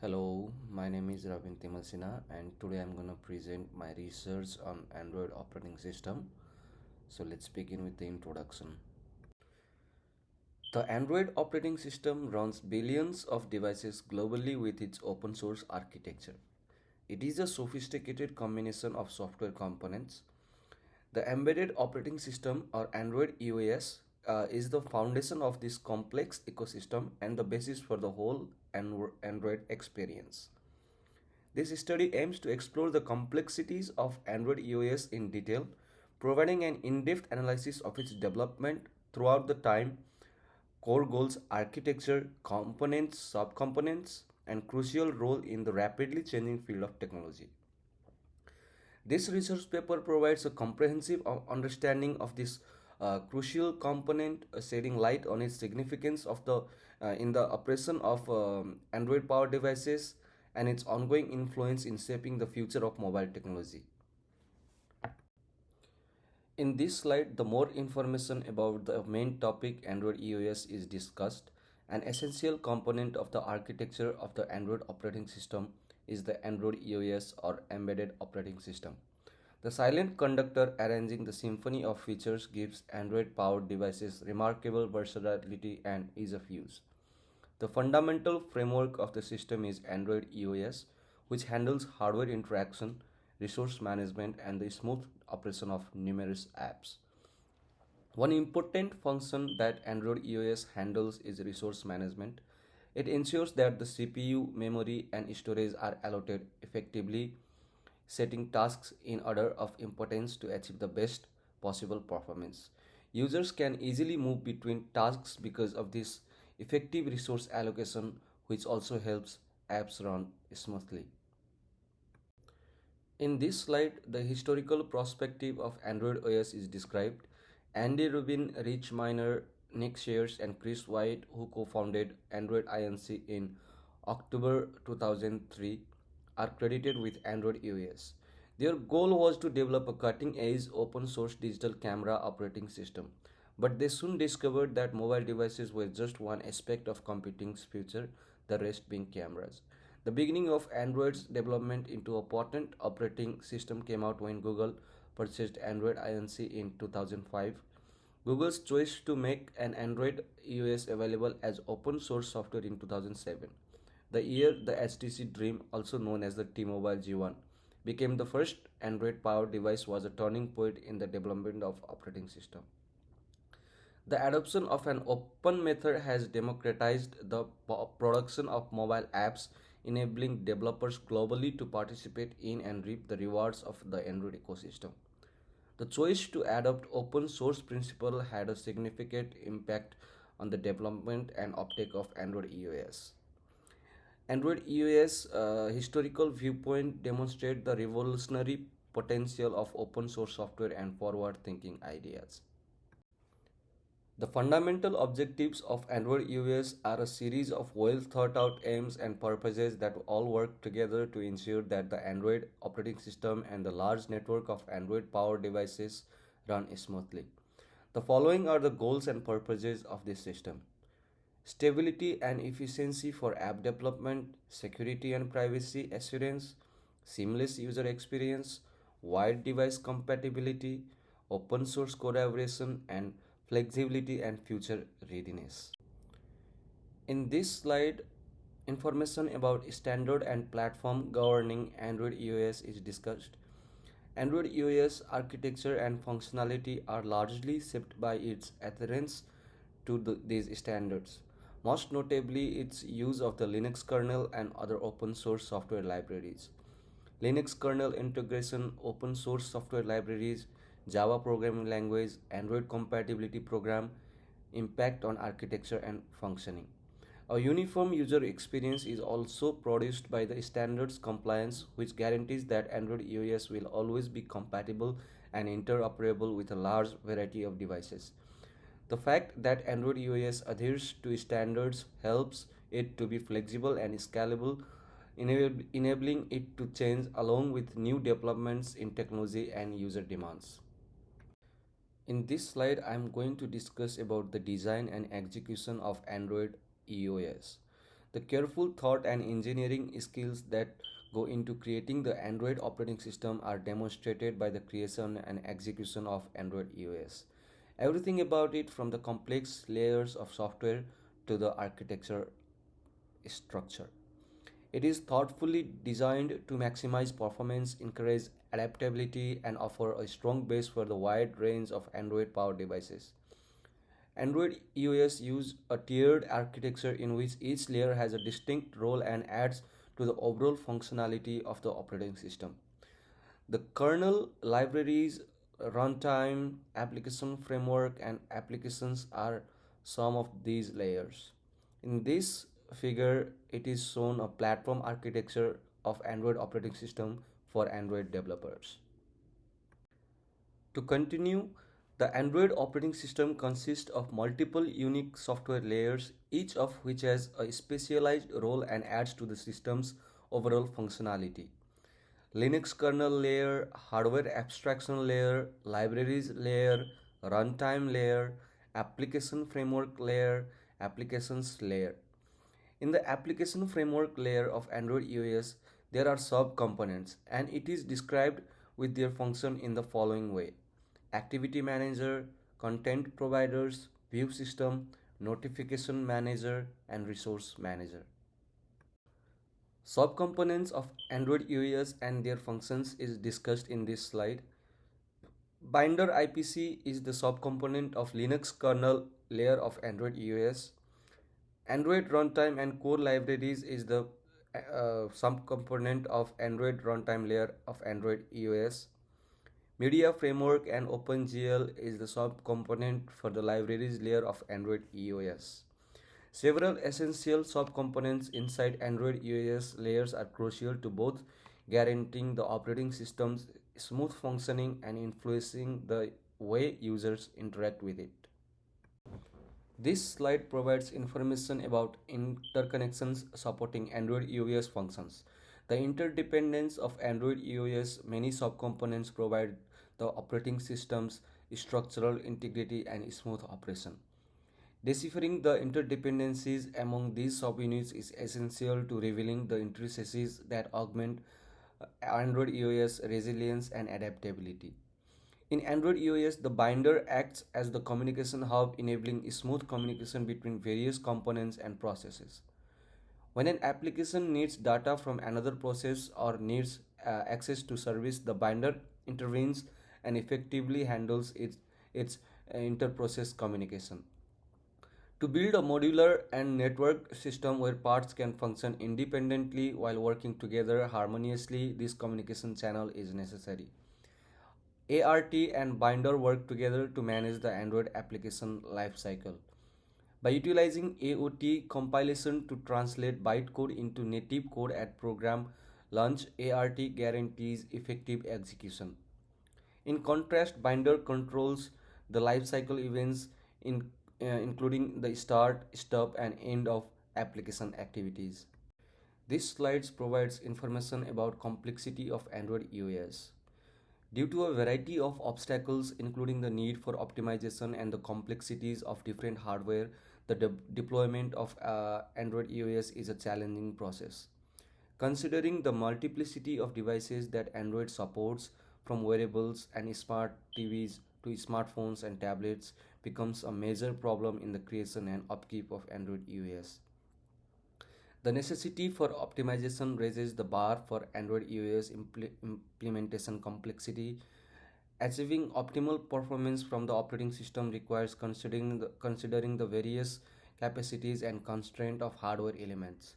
Hello, my name is Ravin Timalsina and today I'm going to present my research on Android operating system. So let's begin with the introduction. The Android operating system runs billions of devices globally with its open source architecture. It is a sophisticated combination of software components. The embedded operating system or Android EOS is the foundation of this complex ecosystem and the basis for the whole Android experience. This study aims to explore the complexities of Android EOS in detail, providing an in-depth analysis of its development throughout the time, core goals, architecture, components, subcomponents, and crucial role in the rapidly changing field of technology. This research paper provides a comprehensive understanding of this crucial component, shedding light on its significance of the in the operation of Android powered devices and its ongoing influence in shaping the future of mobile technology. In this slide, the more information about the main topic Android EOS is discussed. An essential component of the architecture of the Android operating system is the Android EOS or Embedded Operating System. The silent conductor arranging the symphony of features gives Android powered devices remarkable versatility and ease of use. The fundamental framework of the system is Android EOS, which handles hardware interaction, resource management, and the smooth operation of numerous apps. One important function that Android EOS handles is resource management. It ensures that the CPU, memory, and storage are allotted effectively, setting tasks in order of importance to achieve the best possible performance. Users can easily move between tasks because of this effective resource allocation, which also helps apps run smoothly. In this slide, the historical perspective of Android OS is described. Andy Rubin, Rich Miner, Nick Shears, and Chris White, who co-founded Android Inc. in October 2003, are credited with Android EOS. Their goal was to develop a cutting-edge open-source digital camera operating system, but they soon discovered that mobile devices were just one aspect of computing's future, the rest being cameras. The beginning of Android's development into a potent operating system came out when Google purchased Android Inc. in 2005. Google's choice to make an Android EOS available as open source software in 2007. The year the HTC Dream, also known as the T-Mobile G1, became the first Android-powered device was a turning point in the development of operating system. The adoption of an open method has democratized the production of mobile apps, enabling developers globally to participate in and reap the rewards of the Android ecosystem. The choice to adopt open source principle had a significant impact on the development and uptake of Android EOS. Android EOS historical viewpoint demonstrate the revolutionary potential of open source software and forward thinking ideas. The fundamental objectives of Android EOS are a series of well thought out aims and purposes that all work together to ensure that the Android operating system and the large network of Android powered devices run smoothly. The following are the goals and purposes of this system: stability and efficiency for app development, security and privacy assurance, seamless user experience, wide device compatibility, open source collaboration, and flexibility and future readiness. In this slide, information about standard and platform governing Android EOS is discussed. Android EOS architecture and functionality are largely shaped by its adherence to these standards, most notably its use of the Linux kernel and other open source software libraries. Linux kernel integration, open source software libraries, Java programming language, Android compatibility program, impact on architecture and functioning. A uniform user experience is also produced by the standards compliance, which guarantees that Android EOS will always be compatible and interoperable with a large variety of devices. The fact that Android EOS adheres to standards helps it to be flexible and scalable, enabling it to change along with new developments in technology and user demands. In this slide, I am going to discuss about the design and execution of Android EOS. The careful thought and engineering skills that go into creating the Android operating system are demonstrated by the creation and execution of Android EOS. Everything about it, from the complex layers of software to the architecture structure. It is thoughtfully designed to maximize performance, encourage adaptability, and offer a strong base for the wide range of Android powered devices. Android EOS use a tiered architecture in which each layer has a distinct role and adds to the overall functionality of the operating system. The kernel, libraries, runtime, application framework, and applications are some of these layers. In this figure, it is shown a platform architecture of Android operating system for Android developers. To continue, the Android operating system consists of multiple unique software layers, each of which has a specialized role and adds to the system's overall functionality. Linux kernel layer, hardware abstraction layer, libraries layer, runtime layer, application framework layer, applications layer. In the application framework layer of Android EOS, there are sub-components and it is described with their function in the following way: Activity Manager, Content Providers, View System, Notification Manager, and Resource Manager. Subcomponents of Android EOS and their functions is discussed in this slide. Binder IPC is the subcomponent of Linux kernel layer of Android EOS. Android runtime and core libraries is the subcomponent of Android runtime layer of Android EOS. Media framework and OpenGL is the subcomponent for the libraries layer of Android EOS. Several essential subcomponents inside Android EOS layers are crucial to both guaranteeing the operating system's smooth functioning and influencing the way users interact with it. This slide provides information about interconnections supporting Android EOS functions. The interdependence of Android EOS many subcomponents provide the operating system's structural integrity and smooth operation. Deciphering the interdependencies among these subunits is essential to revealing the intricacies that augment Android EOS resilience and adaptability. In Android EOS, the binder acts as the communication hub, enabling smooth communication between various components and processes. When an application needs data from another process or needs access to service, the binder intervenes and effectively handles its inter-process communication. To build a modular and networked system where parts can function independently while working together harmoniously, this communication channel is necessary. ART and Binder work together to manage the Android application lifecycle. By utilizing AOT compilation to translate bytecode into native code at program launch, ART guarantees effective execution. In contrast, Binder controls the lifecycle events including the start, stop, and end of application activities. This slide provides information about complexity of Android EOS. Due to a variety of obstacles, including the need for optimization and the complexities of different hardware, the deployment of Android EOS is a challenging process. Considering the multiplicity of devices that Android supports, from wearables and smart TVs to smartphones and tablets, becomes a major problem in the creation and upkeep of Android EOS. The necessity for optimization raises the bar for Android EOS implementation complexity. Achieving optimal performance from the operating system requires considering the various capacities and constraints of hardware elements.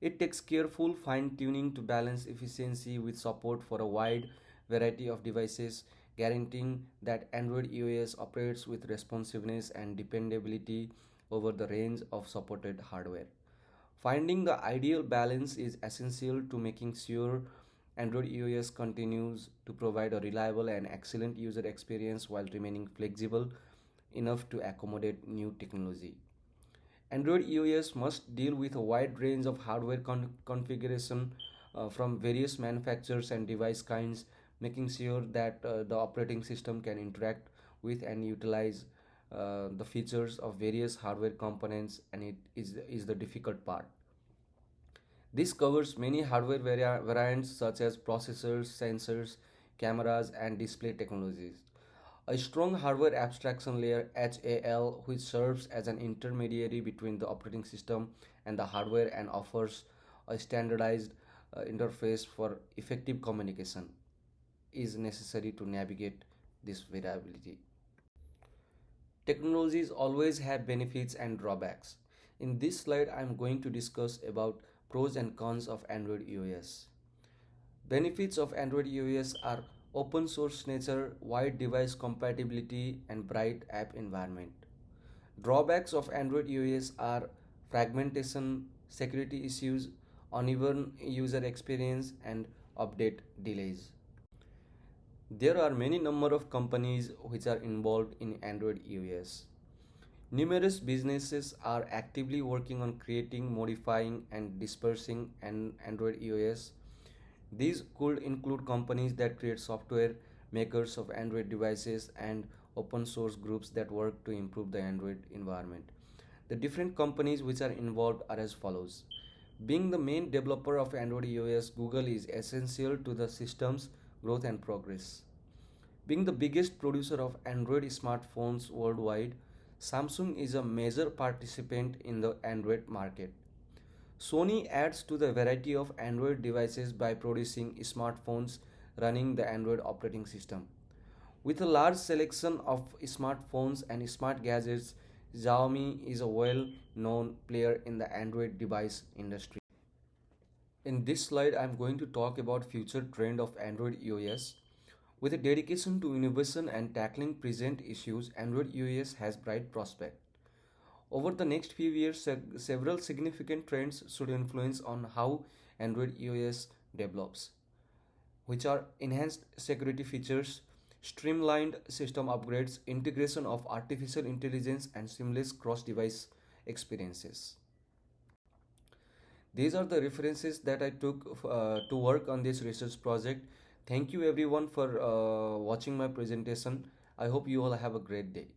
It takes careful fine tuning to balance efficiency with support for a wide variety of devices, guaranteeing that Android EOS operates with responsiveness and dependability over the range of supported hardware. Finding the ideal balance is essential to making sure Android EOS continues to provide a reliable and excellent user experience while remaining flexible enough to accommodate new technology. Android EOS must deal with a wide range of hardware configuration from various manufacturers and device kinds, making sure that the operating system can interact with and utilize the features of various hardware components, and it is the difficult part. This covers many hardware variants such as processors, sensors, cameras, and display technologies. A strong hardware abstraction layer HAL, which serves as an intermediary between the operating system and the hardware and offers a standardized interface for effective communication, is necessary to navigate this variability. Technologies always have benefits and drawbacks. In this slide, I am going to discuss about pros and cons of Android EOS. Benefits of Android EOS are open source nature, wide device compatibility, and bright app environment. Drawbacks of Android EOS are fragmentation, security issues, uneven user experience, and update delays. There are many number of companies which are involved in Android EOS. Numerous businesses are actively working on creating, modifying, and dispersing an Android EOS. These could include companies that create software, makers of Android devices, and open source groups that work to improve the Android environment. The different companies which are involved are as follows. Being the main developer of Android EOS, Google is essential to the system's growth and progress. Being the biggest producer of Android smartphones worldwide, Samsung is a major participant in the Android market. Sony adds to the variety of Android devices by producing smartphones running the Android operating system. With a large selection of smartphones and smart gadgets, Xiaomi is a well known player in the Android device industry. In this slide, I am going to talk about future trend of Android EOS. With a dedication to innovation and tackling present issues, Android EOS has bright prospect. Over the next few years, several significant trends should influence on how Android EOS develops, which are enhanced security features, streamlined system upgrades, integration of artificial intelligence, and seamless cross-device experiences. These are the references that I took to work on this research project. Thank you everyone for watching my presentation. I hope you all have a great day.